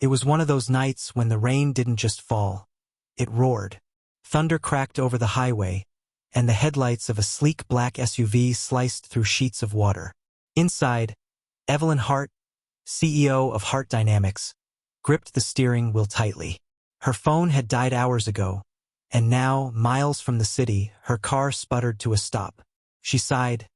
It was one of those nights when the rain didn't just fall. It roared. Thunder cracked over the highway, and the headlights of a sleek black SUV sliced through sheets of water. Inside, Evelyn Hart, CEO of Heart Dynamics, gripped the steering wheel tightly. Her phone had died hours ago, and now, miles from the city, her car sputtered to a stop. She sighed,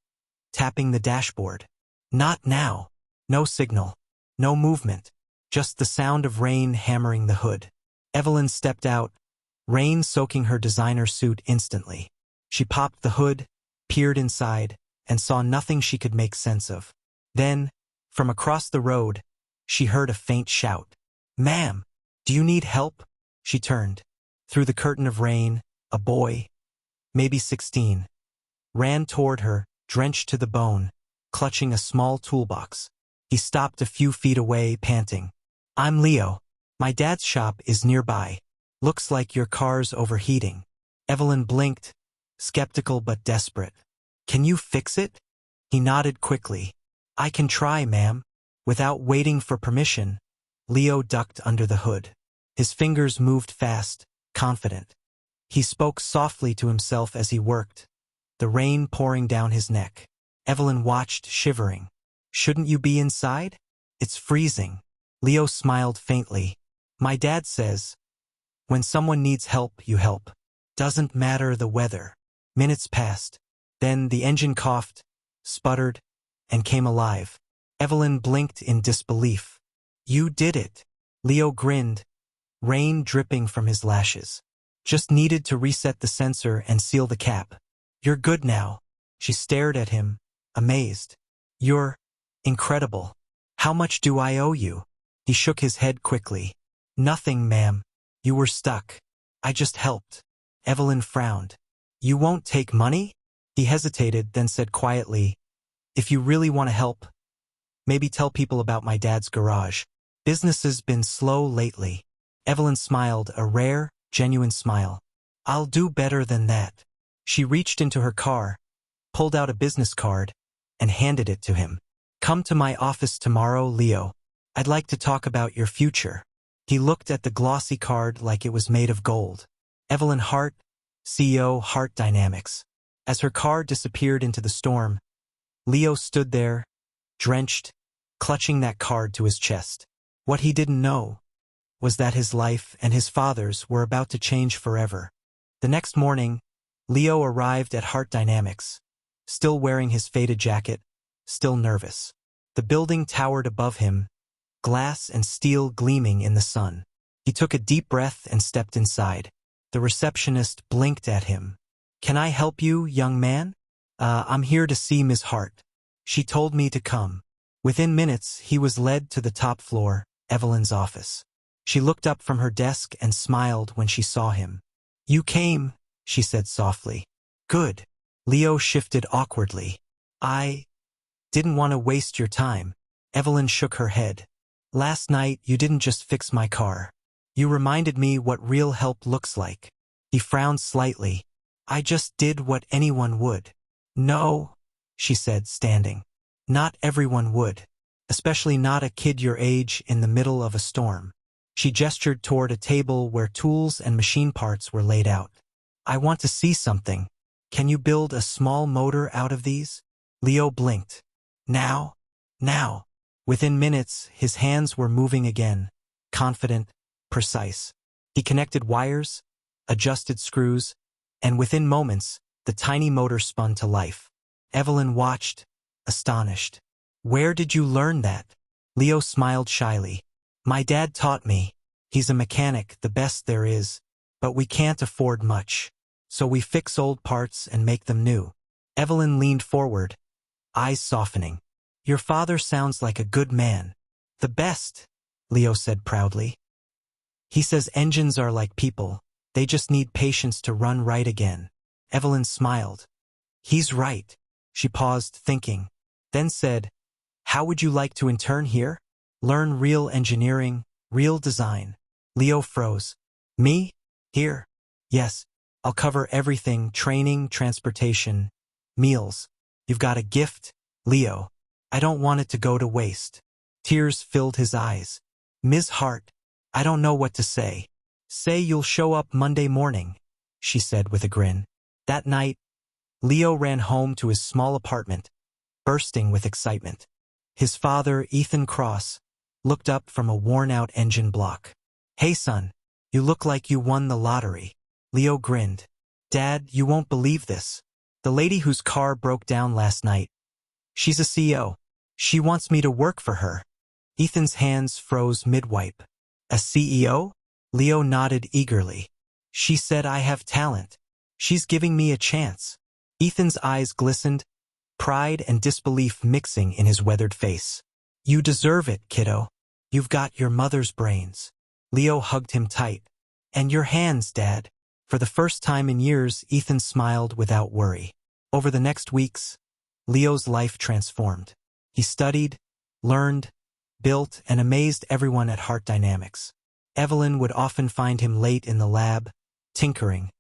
tapping the dashboard. Not now. No signal. No movement. Just the sound of rain hammering the hood. Evelyn stepped out, rain soaking her designer suit instantly. She popped the hood, peered inside, and saw nothing she could make sense of. Then, from across the road, she heard a faint shout. "Ma'am, do you need help?" She turned. Through the curtain of rain, a boy, maybe 16, ran toward her, drenched to the bone, clutching a small toolbox. He stopped a few feet away, panting. "I'm Leo. My dad's shop is nearby. Looks like your car's overheating." Evelyn blinked, skeptical but desperate. "Can you fix it?" He nodded quickly. "I can try, ma'am." Without waiting for permission, Leo ducked under the hood. His fingers moved fast, confident. He spoke softly to himself as he worked, the rain pouring down his neck. Evelyn watched, shivering. "Shouldn't you be inside? It's freezing." Leo smiled faintly. "My dad says, when someone needs help, you help. Doesn't matter the weather." Minutes passed. Then the engine coughed, sputtered, and came alive. Evelyn blinked in disbelief. "You did it." Leo grinned, rain dripping from his lashes. "Just needed to reset the sensor and seal the cap. You're good now." She stared at him, amazed. "You're incredible. How much do I owe you?" He shook his head quickly. "Nothing, ma'am. You were stuck. I just helped." Evelyn frowned. "You won't take money?" He hesitated, then said quietly, "If you really want to help, maybe tell people about my dad's garage. Business has been slow lately." Evelyn smiled, a rare, genuine smile. "I'll do better than that." She reached into her car, pulled out a business card, and handed it to him. "Come to my office tomorrow, Leo. I'd like to talk about your future." He looked at the glossy card like it was made of gold. Evelyn Hart, CEO, Heart Dynamics. As her car disappeared into the storm, Leo stood there, drenched, clutching that card to his chest. What he didn't know was that his life and his father's were about to change forever. The next morning, Leo arrived at Heart Dynamics, still wearing his faded jacket, still nervous. The building towered above him, glass and steel gleaming in the sun. He took a deep breath and stepped inside. The receptionist blinked at him. "Can I help you, young man?" I'm here to see Ms. Hart. She told me to come." Within minutes, he was led to the top floor, Evelyn's office. She looked up from her desk and smiled when she saw him. "You came," she said softly. "Good." Leo shifted awkwardly. "I didn't want to waste your time." Evelyn shook her head. "Last night, you didn't just fix my car. You reminded me what real help looks like." He frowned slightly. "I just did what anyone would." "No," she said, standing. "Not everyone would. Especially not a kid your age in the middle of a storm." She gestured toward a table where tools and machine parts were laid out. "I want to see something. Can you build a small motor out of these?" Leo blinked. "Now? Now." Within minutes, his hands were moving again, confident, precise. He connected wires, adjusted screws, and within moments, the tiny motor spun to life. Evelyn watched, astonished. "Where did you learn that?" Leo smiled shyly. "My dad taught me. He's a mechanic, the best there is, but we can't afford much. So we fix old parts and make them new." Evelyn leaned forward, eyes softening. "Your father sounds like a good man." "The best," Leo said proudly. "He says engines are like people. They just need patience to run right again." Evelyn smiled. "He's right." She paused, thinking, then said, "How would you like to intern here? Learn real engineering, real design." Leo froze. "Me? Here?" "Yes. I'll cover everything, training, transportation, meals. You've got a gift, Leo. I don't want it to go to waste." Tears filled his eyes. Ms. Hart, I don't know what to say. Say you'll show up Monday morning, she said with a grin. That night, Leo ran home to his small apartment, bursting with excitement. His father, Ethan Cross, looked up from a worn-out engine block. Hey son, you look like you won the lottery. Leo grinned. Dad, you won't believe this. The lady whose car broke down last night. She's a CEO. She wants me to work for her. Ethan's hands froze mid-wipe. A CEO? Leo nodded eagerly. She said I have talent. She's giving me a chance. Ethan's eyes glistened, pride and disbelief mixing in his weathered face. You deserve it, kiddo. You've got your mother's brains. Leo hugged him tight. And your hands, Dad. For the first time in years, Ethan smiled without worry. Over the next weeks, Leo's life transformed. He studied, learned, built, and amazed everyone at Heart Dynamics. Evelyn would often find him late in the lab, tinkering,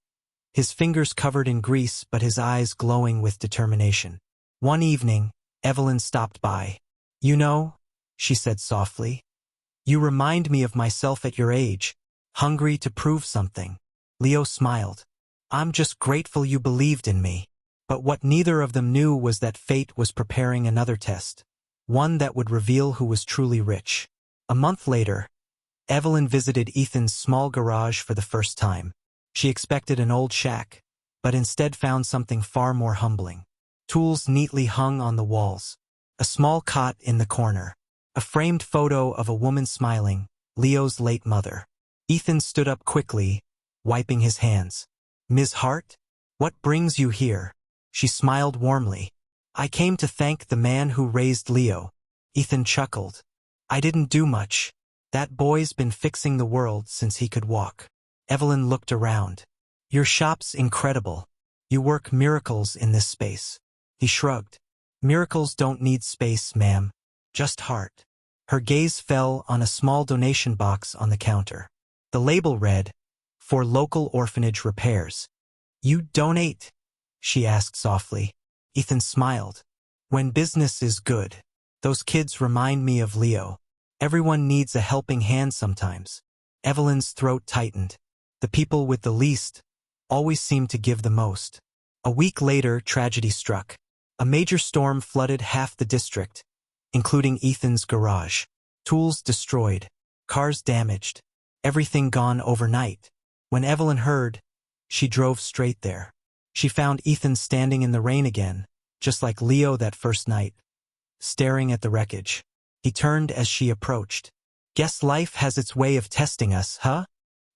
his fingers covered in grease but his eyes glowing with determination. One evening, Evelyn stopped by. You know, she said softly, you remind me of myself at your age, hungry to prove something. Leo smiled. I'm just grateful you believed in me. But what neither of them knew was that fate was preparing another test, one that would reveal who was truly rich. A month later, Evelyn visited Ethan's small garage for the first time. She expected an old shack, but instead found something far more humbling. Tools neatly hung on the walls, a small cot in the corner, a framed photo of a woman smiling, Leo's late mother. Ethan stood up quickly, wiping his hands. Ms. Hart? What brings you here? She smiled warmly. I came to thank the man who raised Leo. Ethan chuckled. I didn't do much. That boy's been fixing the world since he could walk. Evelyn looked around. Your shop's incredible. You work miracles in this space. He shrugged. Miracles don't need space, ma'am. Just heart. Her gaze fell on a small donation box on the counter. The label read, For local orphanage repairs. You donate? She asked softly. Ethan smiled. When business is good. Those kids remind me of Leo. Everyone needs a helping hand sometimes. Evelyn's throat tightened. The people with the least always seem to give the most. A week later, tragedy struck. A major storm flooded half the district, including Ethan's garage. Tools destroyed, cars damaged, everything gone overnight. When Evelyn heard, she drove straight there. She found Ethan standing in the rain again, just like Leo that first night, staring at the wreckage. He turned as she approached. Guess life has its way of testing us, huh?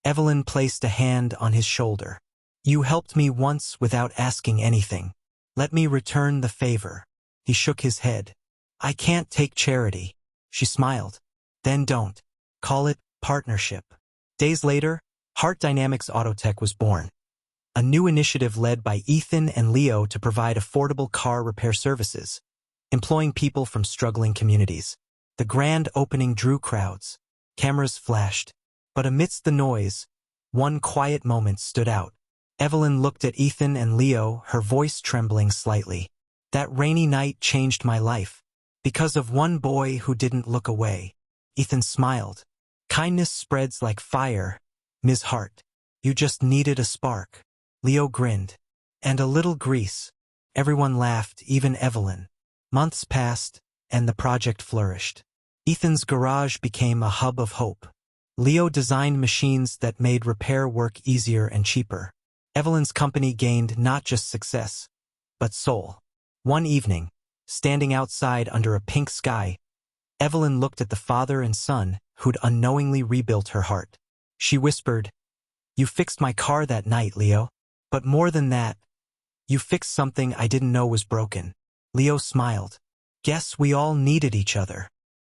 Evelyn placed a hand on his shoulder. You helped me once without asking anything. Let me return the favor. He shook his head. I can't take charity. She smiled. Then don't. Call it partnership. Days later, Heart Dynamics Autotech was born. A new initiative led by Ethan and Leo to provide affordable car repair services, employing people from struggling communities. The grand opening drew crowds. Cameras flashed. But amidst the noise, one quiet moment stood out. Evelyn looked at Ethan and Leo, her voice trembling slightly. That rainy night changed my life. Because of one boy who didn't look away. Ethan smiled. Kindness spreads like fire, Ms. Hart. You just needed a spark. Leo grinned. And a little grease. Everyone laughed, even Evelyn. Months passed, and the project flourished. Ethan's garage became a hub of hope. Leo designed machines that made repair work easier and cheaper. Evelyn's company gained not just success, but soul. One evening, standing outside under a pink sky, Evelyn looked at the father and son who'd unknowingly rebuilt her heart. She whispered, You fixed my car that night, Leo. But more than that, you fixed something I didn't know was broken. Leo smiled. Guess we all needed each other.